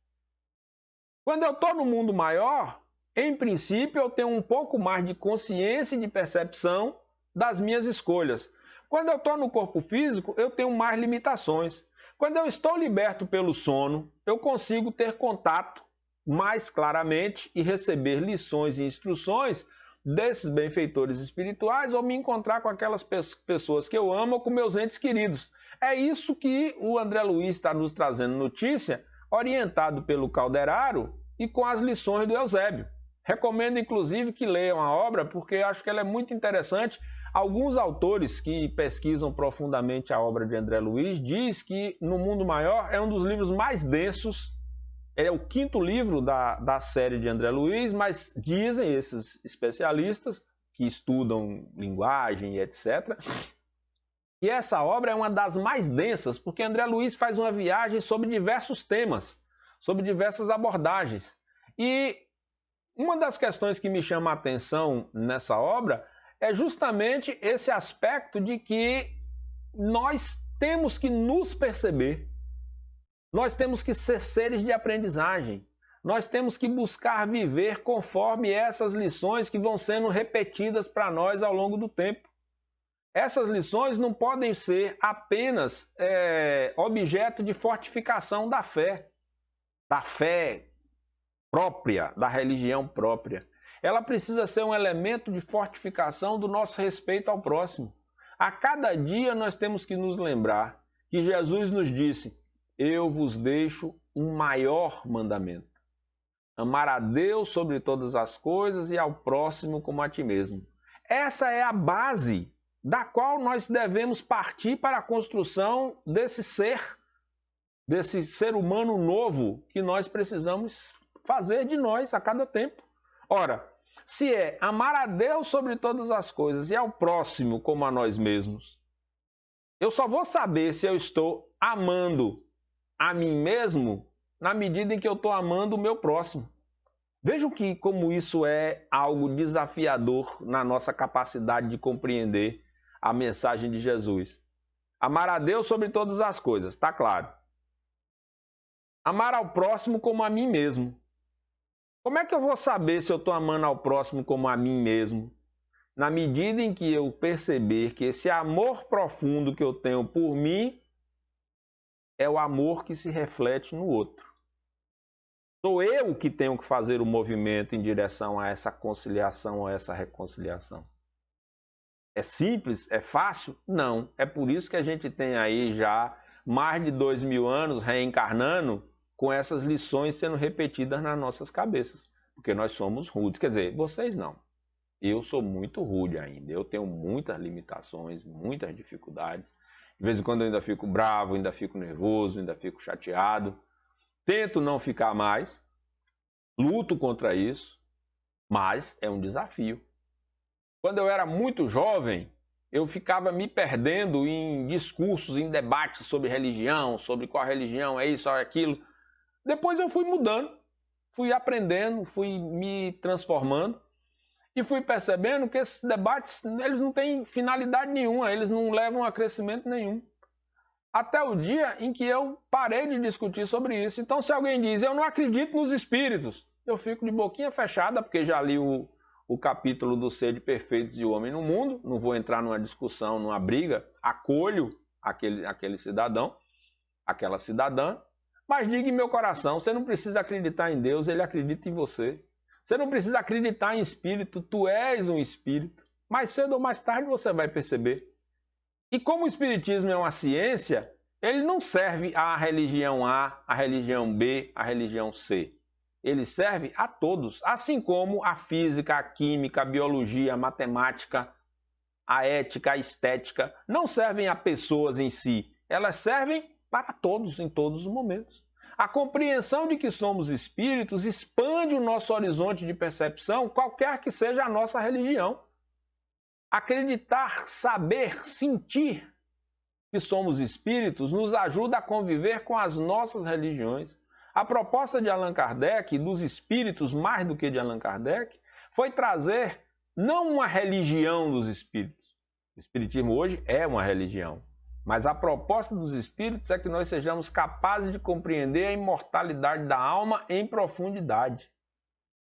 [SPEAKER 2] Quando eu estou no mundo maior, em princípio, eu tenho um pouco mais de consciência e de percepção das minhas escolhas. Quando eu estou no corpo físico, eu tenho mais limitações. Quando eu estou liberto pelo sono, eu consigo ter contato mais claramente e receber lições e instruções desses benfeitores espirituais ou me encontrar com aquelas pessoas que eu amo ou com meus entes queridos. É isso que o André Luiz está nos trazendo notícia, orientado pelo Calderaro e com as lições do Eusébio. Recomendo, inclusive, que leiam a obra, porque acho que ela é muito interessante. Alguns autores que pesquisam profundamente a obra de André Luiz diz que No Mundo Maior é um dos livros mais densos, é o quinto livro da série de André Luiz, mas dizem esses especialistas que estudam linguagem e etc., que essa obra é uma das mais densas, porque André Luiz faz uma viagem sobre diversos temas, sobre diversas abordagens. E uma das questões que me chama a atenção nessa obra é justamente esse aspecto de que nós temos que nos perceber, nós temos que ser seres de aprendizagem, nós temos que buscar viver conforme essas lições que vão sendo repetidas para nós ao longo do tempo. Essas lições não podem ser apenas objeto de fortificação da fé própria, da religião própria. Ela precisa ser um elemento de fortificação do nosso respeito ao próximo. A cada dia nós temos que nos lembrar que Jesus nos disse: eu vos deixo um maior mandamento. Amar a Deus sobre todas as coisas e ao próximo como a ti mesmo. Essa é a base da qual nós devemos partir para a construção desse ser humano novo que nós precisamos fazer de nós a cada tempo. Ora, se é amar a Deus sobre todas as coisas e ao próximo como a nós mesmos, eu só vou saber se eu estou amando a mim mesmo na medida em que eu estou amando o meu próximo. Vejam que como isso é algo desafiador na nossa capacidade de compreender a mensagem de Jesus. Amar a Deus sobre todas as coisas, está claro. Amar ao próximo como a mim mesmo. Como é que eu vou saber se eu estou amando ao próximo como a mim mesmo? Na medida em que eu perceber que esse amor profundo que eu tenho por mim é o amor que se reflete no outro. Sou eu que tenho que fazer o movimento em direção a essa conciliação, a essa reconciliação. É simples? É fácil? Não. É por isso que a gente tem aí já mais de 2000 anos reencarnando com essas lições sendo repetidas nas nossas cabeças. porque nós somos rudes. Quer dizer, vocês não. Eu sou muito rude ainda. Eu tenho muitas limitações, muitas dificuldades. De vez em quando eu ainda fico bravo, ainda fico nervoso, ainda fico chateado. Tento não ficar mais. Luto contra isso. Mas é um desafio. Quando eu era muito jovem, eu ficava me perdendo em discursos, em debates sobre religião, sobre qual religião é isso ou aquilo. Depois eu fui mudando, fui aprendendo, fui me transformando e fui percebendo que esses debates eles não têm finalidade nenhuma, eles não levam a crescimento nenhum. Até o dia em que eu parei de discutir sobre isso. Então, se alguém diz, eu não acredito nos espíritos, eu fico de boquinha fechada, porque já li o capítulo do Sede Perfeitos e o Homem no Mundo, não vou entrar numa discussão, numa briga, acolho aquele cidadão, aquela cidadã, mas diga em meu coração, você não precisa acreditar em Deus, Ele acredita em você. Você não precisa acreditar em espírito, tu és um espírito. Mais cedo ou mais tarde você vai perceber. E como o espiritismo é uma ciência, ele não serve à religião A, à religião B, à religião C. Ele serve a todos, assim como a física, a química, a biologia, a matemática, a ética, a estética, não servem a pessoas em si, elas servem para todos, em todos os momentos. A compreensão de que somos espíritos expande o nosso horizonte de percepção, qualquer que seja a nossa religião. Acreditar, saber, sentir que somos espíritos nos ajuda a conviver com as nossas religiões. A proposta de Allan Kardec, dos espíritos mais do que de Allan Kardec, foi trazer não uma religião dos espíritos. O espiritismo hoje é uma religião. Mas a proposta dos espíritos é que nós sejamos capazes de compreender a imortalidade da alma em profundidade.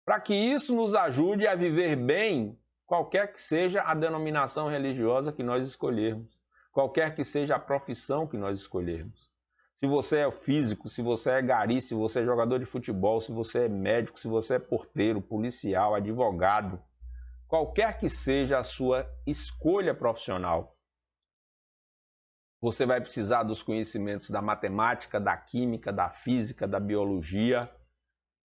[SPEAKER 2] Para que isso nos ajude a viver bem, qualquer que seja a denominação religiosa que nós escolhermos, qualquer que seja a profissão que nós escolhermos. Se você é físico, se você é gari, se você é jogador de futebol, se você é médico, se você é porteiro, policial, advogado, qualquer que seja a sua escolha profissional, você vai precisar dos conhecimentos da matemática, da química, da física, da biologia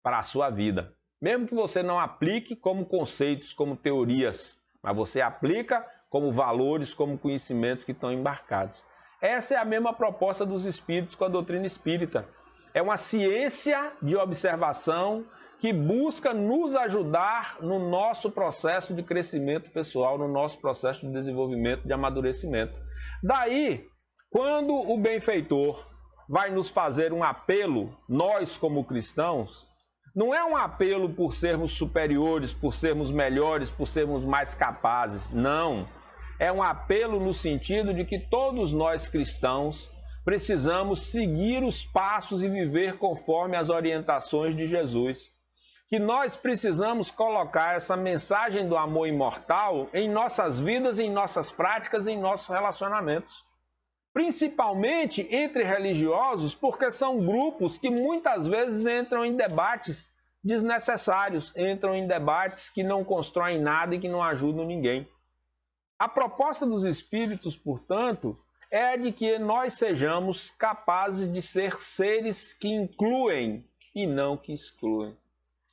[SPEAKER 2] para a sua vida. Mesmo que você não aplique como conceitos, como teorias, mas você aplica como valores, como conhecimentos que estão embarcados. Essa é a mesma proposta dos espíritos com a doutrina espírita. É uma ciência de observação que busca nos ajudar no nosso processo de crescimento pessoal, no nosso processo de desenvolvimento, de amadurecimento. Daí, quando o benfeitor vai nos fazer um apelo, nós como cristãos, não é um apelo por sermos superiores, por sermos melhores, por sermos mais capazes, não. É um apelo no sentido de que todos nós cristãos precisamos seguir os passos e viver conforme as orientações de Jesus. Que nós precisamos colocar essa mensagem do amor imortal em nossas vidas, em nossas práticas, em nossos relacionamentos. Principalmente entre religiosos, porque são grupos que muitas vezes entram em debates desnecessários, entram em debates que não constroem nada e que não ajudam ninguém. A proposta dos espíritos, portanto, é de que nós sejamos capazes de ser seres que incluem e não que excluem,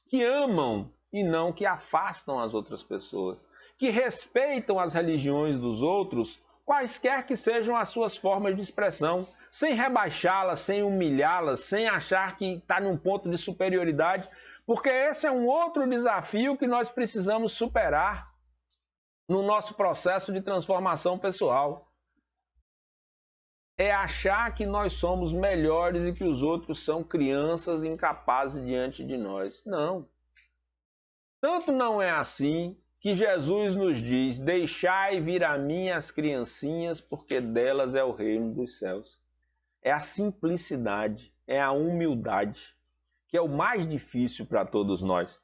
[SPEAKER 2] que amam e não que afastam as outras pessoas, que respeitam as religiões dos outros, quaisquer que sejam as suas formas de expressão, sem rebaixá-las, sem humilhá-las, sem achar que está num ponto de superioridade, porque esse é um outro desafio que nós precisamos superar no nosso processo de transformação pessoal. É achar que nós somos melhores e que os outros são crianças incapazes diante de nós. Não. Tanto não é assim que Jesus nos diz, deixai vir a mim as criancinhas, porque delas é o reino dos céus. É a simplicidade, é a humildade, que é o mais difícil para todos nós.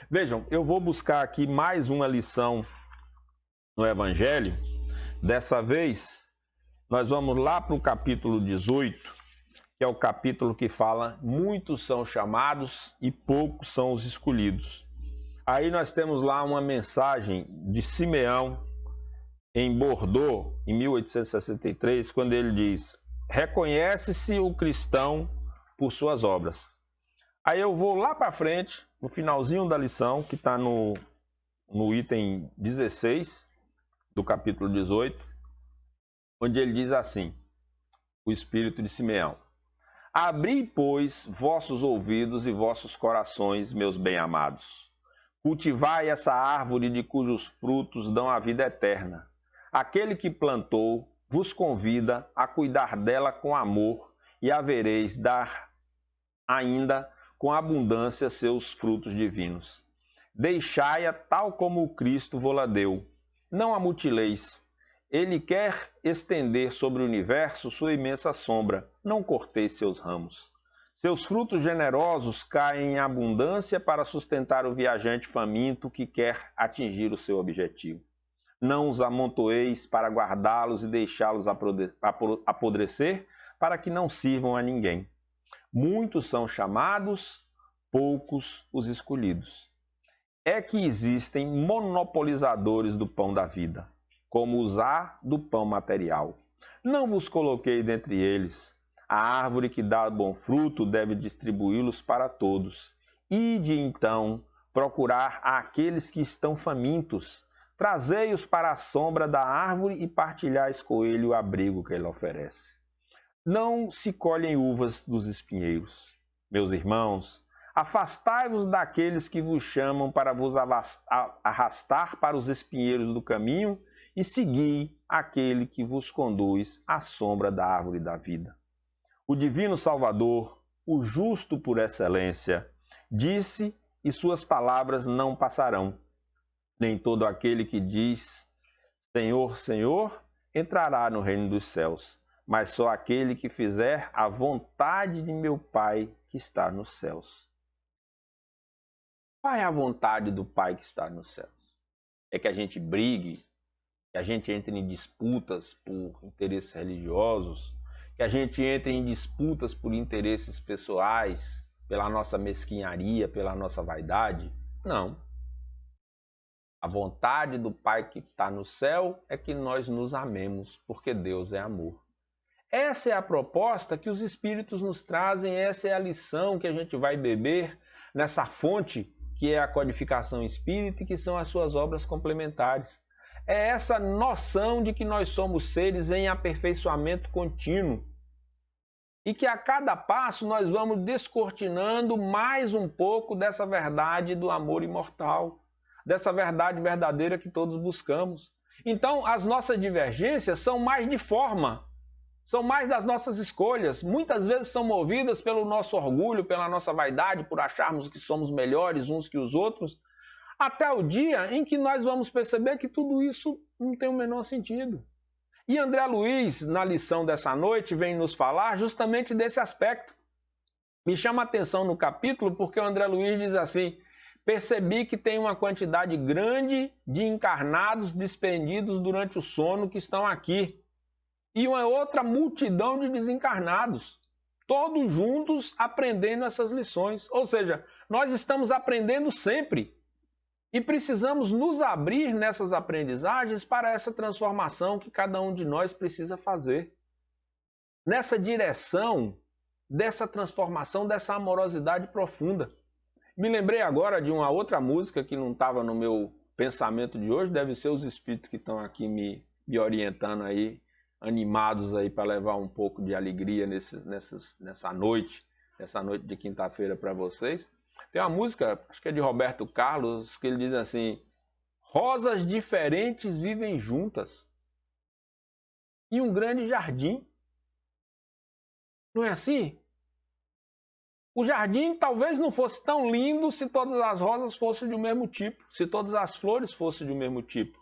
[SPEAKER 2] Vejam, eu vou buscar aqui mais uma lição no Evangelho. Dessa vez, nós vamos lá para o capítulo 18, que é o capítulo que fala, muitos são chamados e poucos são os escolhidos. Aí nós temos lá uma mensagem de Simeão, em Bordeaux, em 1863, quando ele diz, reconhece-se o cristão por suas obras. Aí eu vou lá para frente, no finalzinho da lição, que está no item 16 do capítulo 18, onde ele diz assim, o espírito de Simeão: Abri, pois, vossos ouvidos e vossos corações, meus bem-amados. Cultivai essa árvore de cujos frutos dão a vida eterna. Aquele que plantou vos convida a cuidar dela com amor e havereis dar ainda com abundância seus frutos divinos. Deixai-a tal como o Cristo vô-la deu. Não a mutileis. Ele quer estender sobre o universo sua imensa sombra. Não corteis seus ramos. Seus frutos generosos caem em abundância para sustentar o viajante faminto que quer atingir o seu objetivo. Não os amontoeis para guardá-los e deixá-los apodrecer, para que não sirvam a ninguém. Muitos são chamados, poucos os escolhidos. É que existem monopolizadores do pão da vida, como usar do pão material. Não vos coloquei dentre eles. A árvore que dá bom fruto deve distribuí-los para todos. Ide então procurar aqueles que estão famintos. Trazei-os para a sombra da árvore e partilhais com ele o abrigo que ele oferece. Não se colhem uvas dos espinheiros. Meus irmãos, afastai-vos daqueles que vos chamam para vos arrastar para os espinheiros do caminho e segui aquele que vos conduz à sombra da árvore da vida. O divino Salvador, o justo por excelência, disse e suas palavras não passarão. Nem todo aquele que diz Senhor, Senhor, entrará no reino dos céus, mas só aquele que fizer a vontade de meu Pai que está nos céus. Qual é a vontade do Pai que está nos céus? É que a gente brigue, que a gente entre em disputas por interesses religiosos, que a gente entre em disputas por interesses pessoais, pela nossa mesquinharia, pela nossa vaidade? Não. A vontade do Pai que está no céu é que nós nos amemos, porque Deus é amor. Essa é a proposta que os Espíritos nos trazem, essa é a lição que a gente vai beber nessa fonte que é a codificação espírita e que são as suas obras complementares. É essa noção de que nós somos seres em aperfeiçoamento contínuo e que a cada passo nós vamos descortinando mais um pouco dessa verdade do amor imortal, dessa verdade verdadeira que todos buscamos. Então, as nossas divergências são mais de forma, são mais das nossas escolhas. Muitas vezes são movidas pelo nosso orgulho, pela nossa vaidade, por acharmos que somos melhores uns que os outros, até o dia em que nós vamos perceber que tudo isso não tem o menor sentido. E André Luiz, na lição dessa noite, vem nos falar justamente desse aspecto. Me chama a atenção no capítulo porque o André Luiz diz assim: percebi que tem uma quantidade grande de encarnados despendidos durante o sono que estão aqui. E uma outra multidão de desencarnados, todos juntos aprendendo essas lições. Ou seja, nós estamos aprendendo sempre e precisamos nos abrir nessas aprendizagens para essa transformação que cada um de nós precisa fazer. Nessa direção dessa transformação, dessa amorosidade profunda. Me lembrei agora de uma outra música que não estava no meu pensamento de hoje, deve ser os espíritos que estão aqui me orientando aí, animados aí para levar um pouco de alegria nessa noite de quinta-feira para vocês. Tem uma música, acho que é de Roberto Carlos, que ele diz assim: rosas diferentes vivem juntas em um grande jardim. Não é assim? O jardim talvez não fosse tão lindo se todas as rosas fossem do mesmo tipo, se todas as flores fossem do mesmo tipo.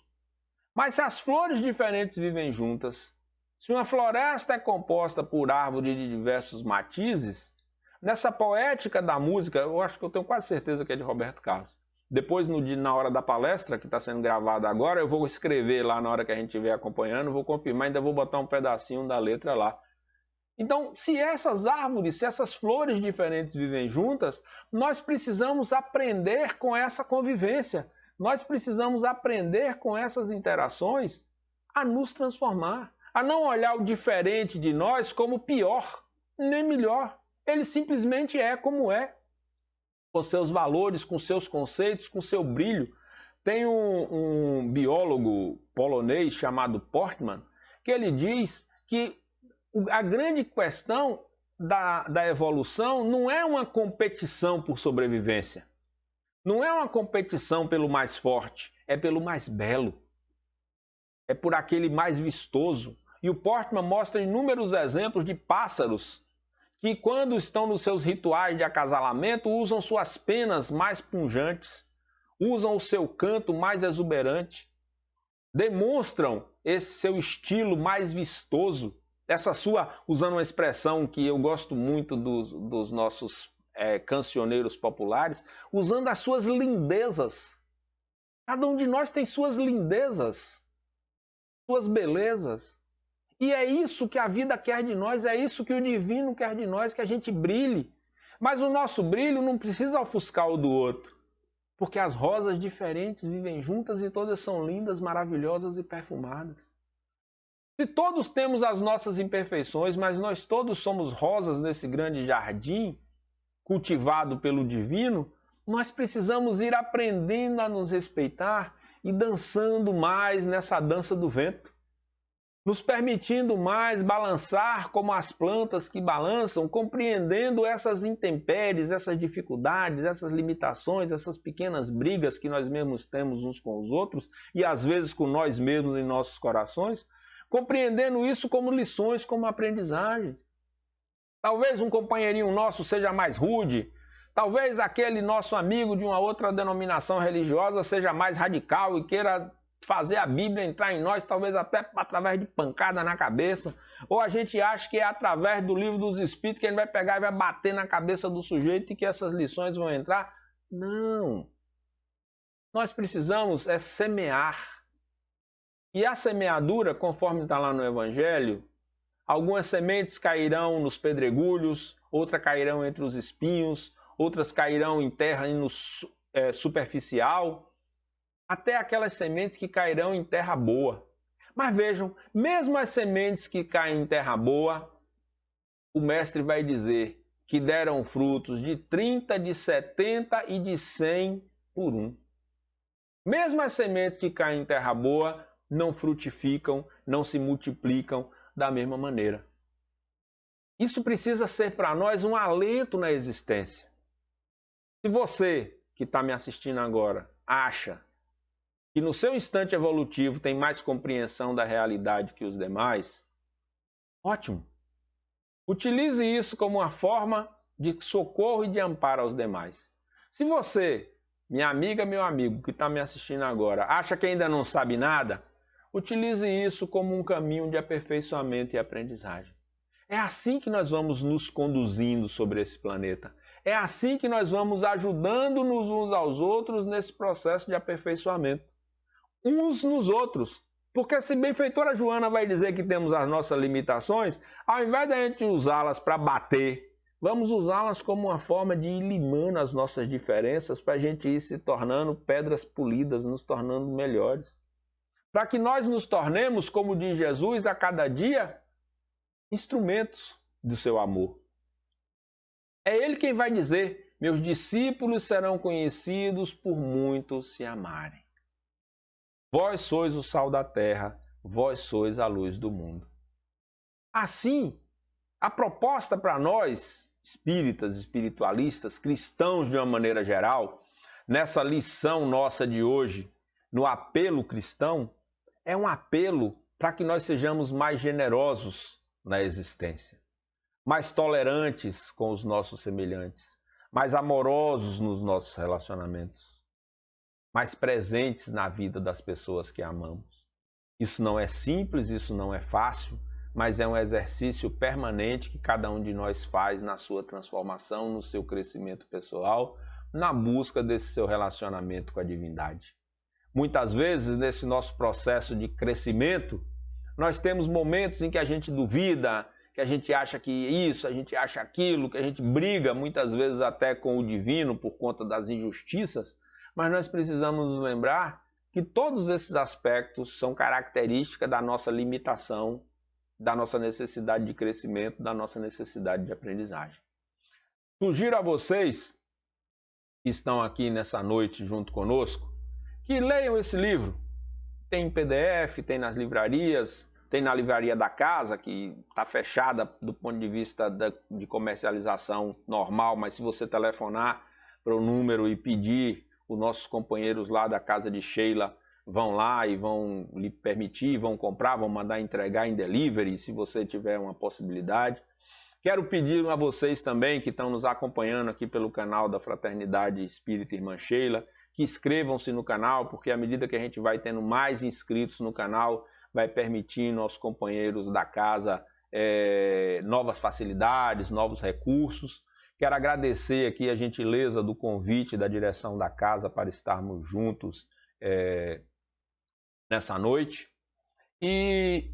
[SPEAKER 2] Mas se as flores diferentes vivem juntas, se uma floresta é composta por árvores de diversos matizes, nessa poética da música, eu acho que eu tenho quase certeza que é de Roberto Carlos. Depois, na hora da palestra, que está sendo gravada agora, eu vou escrever lá na hora que a gente estiver acompanhando, vou confirmar, ainda vou botar um pedacinho da letra lá. Então, se essas árvores, se essas flores diferentes vivem juntas, nós precisamos aprender com essa convivência. Nós precisamos aprender com essas interações a nos transformar, a não olhar o diferente de nós como pior, nem melhor. Ele simplesmente é como é. com seus valores, com seus conceitos, com seu brilho. Tem um biólogo polonês chamado Portman, que ele diz que a grande questão da evolução não é uma competição por sobrevivência. Não é uma competição pelo mais forte, é pelo mais belo. É por aquele mais vistoso. E o Portman mostra inúmeros exemplos de pássaros que, quando estão nos seus rituais de acasalamento, usam suas penas mais punjantes, usam o seu canto mais exuberante, demonstram esse seu estilo mais vistoso, essa sua, usando uma expressão que eu gosto muito dos nossos cancioneiros populares, usando as suas lindezas. Cada um de nós tem suas lindezas, suas belezas. E é isso que a vida quer de nós, é isso que o divino quer de nós, que a gente brilhe. Mas o nosso brilho não precisa ofuscar o do outro, porque as rosas diferentes vivem juntas e todas são lindas, maravilhosas e perfumadas. Se todos temos as nossas imperfeições, mas nós todos somos rosas nesse grande jardim, cultivado pelo divino, nós precisamos ir aprendendo a nos respeitar e dançando mais nessa dança do vento, nos permitindo mais balançar como as plantas que balançam, compreendendo essas intempéries, essas dificuldades, essas limitações, essas pequenas brigas que nós mesmos temos uns com os outros e às vezes com nós mesmos em nossos corações, compreendendo isso como lições, como aprendizagens. Talvez um companheirinho nosso seja mais rude, talvez aquele nosso amigo de uma outra denominação religiosa seja mais radical e queira fazer a Bíblia entrar em nós, talvez até através de pancada na cabeça, ou a gente acha que é através do livro dos Espíritos que ele vai pegar e vai bater na cabeça do sujeito e que essas lições vão entrar. Não. Nós precisamos semear. E a semeadura, conforme está lá no Evangelho, algumas sementes cairão nos pedregulhos, outras cairão entre os espinhos, outras cairão em terra superficial, até aquelas sementes que cairão em terra boa. Mas vejam, mesmo as sementes que caem em terra boa, o mestre vai dizer que deram frutos de 30, de 70 e de 100 por um. Mesmo as sementes que caem em terra boa não frutificam, não se multiplicam da mesma maneira. Isso precisa ser para nós um alento na existência. Se você que está me assistindo agora acha que no seu instante evolutivo tem mais compreensão da realidade que os demais, ótimo. Utilize isso como uma forma de socorro e de amparo aos demais. Se você, minha amiga, meu amigo, que está me assistindo agora, acha que ainda não sabe nada, utilize isso como um caminho de aperfeiçoamento e aprendizagem. É assim que nós vamos nos conduzindo sobre esse planeta. É assim que nós vamos ajudando-nos uns aos outros nesse processo de aperfeiçoamento. Uns nos outros. Porque se a benfeitora Joana vai dizer que temos as nossas limitações, ao invés de a gente usá-las para bater, vamos usá-las como uma forma de ir limando as nossas diferenças para a gente ir se tornando pedras polidas, nos tornando melhores. Para que nós nos tornemos, como diz Jesus, a cada dia, instrumentos do seu amor. É Ele quem vai dizer, meus discípulos serão conhecidos por muitos se amarem. Vós sois o sal da terra, vós sois a luz do mundo. Assim, a proposta para nós, espíritas, espiritualistas, cristãos de uma maneira geral, nessa lição nossa de hoje, no apelo cristão, é um apelo para que nós sejamos mais generosos na existência, mais tolerantes com os nossos semelhantes, mais amorosos nos nossos relacionamentos, mais presentes na vida das pessoas que amamos. Isso não é simples, isso não é fácil, mas é um exercício permanente que cada um de nós faz na sua transformação, no seu crescimento pessoal, na busca desse seu relacionamento com a divindade. Muitas vezes, nesse nosso processo de crescimento, nós temos momentos em que a gente duvida, que a gente acha que isso, a gente acha aquilo, que a gente briga muitas vezes até com o divino por conta das injustiças, mas nós precisamos nos lembrar que todos esses aspectos são características da nossa limitação, da nossa necessidade de crescimento, da nossa necessidade de aprendizagem. Sugiro a vocês que estão aqui nessa noite junto conosco, que leiam esse livro. Tem em PDF, tem nas livrarias, tem na livraria da casa, que está fechada do ponto de vista de comercialização normal, mas se você telefonar para o número e pedir, os nossos companheiros lá da casa de Sheila vão lá e vão lhe permitir, vão comprar, vão mandar entregar em delivery, se você tiver uma possibilidade. Quero pedir a vocês também que estão nos acompanhando aqui pelo canal da Fraternidade Espírita Irmã Sheila, que inscrevam-se no canal, porque à medida que a gente vai tendo mais inscritos no canal, vai permitindo aos companheiros da casa novas facilidades, novos recursos. Quero agradecer aqui a gentileza do convite da direção da casa para estarmos juntos nessa noite e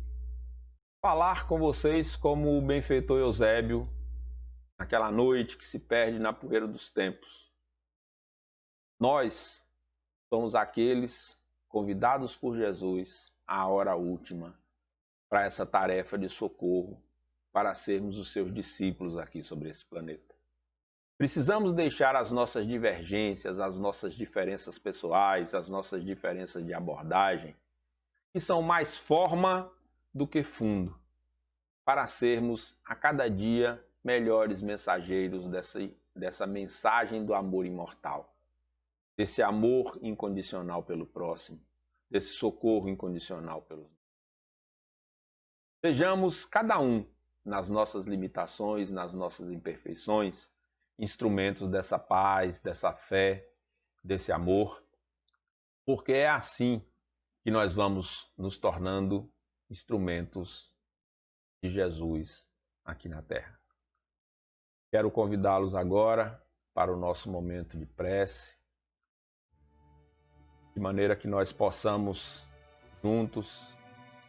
[SPEAKER 2] falar com vocês como o benfeitor Eusébio, naquela noite que se perde na poeira dos tempos. Nós somos aqueles convidados por Jesus à hora última para essa tarefa de socorro, para sermos os seus discípulos aqui sobre esse planeta. Precisamos deixar as nossas divergências, as nossas diferenças pessoais, as nossas diferenças de abordagem, que são mais forma do que fundo, para sermos a cada dia melhores mensageiros dessa mensagem do amor imortal, desse amor incondicional pelo próximo, desse socorro incondicional pelos outros. Sejamos cada um, nas nossas limitações, nas nossas imperfeições, instrumentos dessa paz, dessa fé, desse amor, porque é assim que nós vamos nos tornando instrumentos de Jesus aqui na Terra. Quero convidá-los agora para o nosso momento de prece, de maneira que nós possamos, juntos,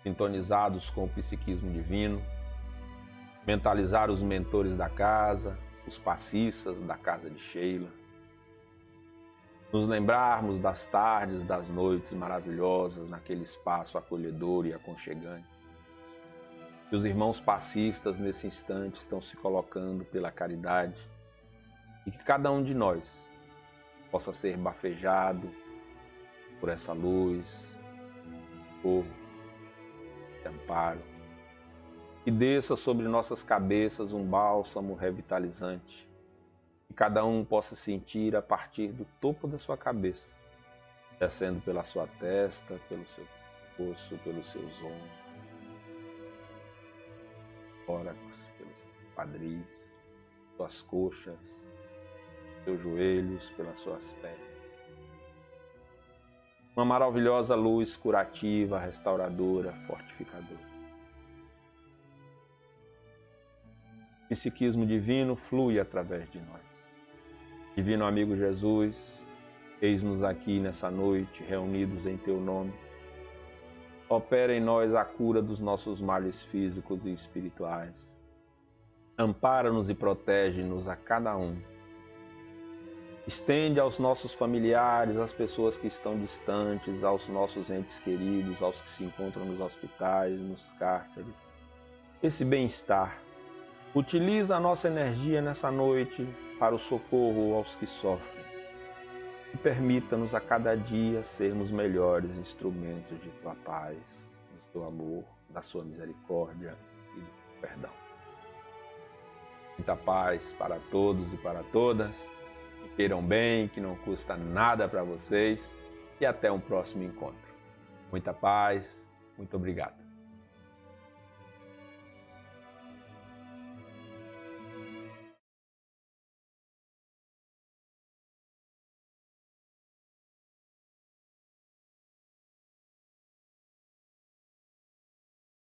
[SPEAKER 2] sintonizados com o psiquismo divino, mentalizar os mentores da casa, os passistas da casa de Sheila, nos lembrarmos das tardes, das noites maravilhosas naquele espaço acolhedor e aconchegante. Que os irmãos passistas nesse instante estão se colocando pela caridade e que cada um de nós possa ser bafejado por essa luz, fogo, amparo, que desça sobre nossas cabeças um bálsamo revitalizante, que cada um possa sentir a partir do topo da sua cabeça, descendo pela sua testa, pelo seu pescoço, pelos seus ombros, tórax, pelos quadris, suas coxas, seus joelhos, pelas suas pernas. Uma maravilhosa luz curativa, restauradora, fortificadora. O psiquismo divino flui através de nós. Divino amigo Jesus, eis-nos aqui nessa noite, reunidos em Teu nome. Opera em nós a cura dos nossos males físicos e espirituais. Ampara-nos e protege-nos a cada um. Estende aos nossos familiares, às pessoas que estão distantes, aos nossos entes queridos, aos que se encontram nos hospitais, nos cárceres, esse bem-estar. Utiliza a nossa energia nessa noite para o socorro aos que sofrem. E permita-nos a cada dia sermos melhores instrumentos de Tua paz, do Teu amor, da Sua misericórdia e do Teu perdão. Muita paz para todos e para todas. Que queiram bem, que não custa nada para vocês. E até um próximo encontro. Muita paz, muito obrigado.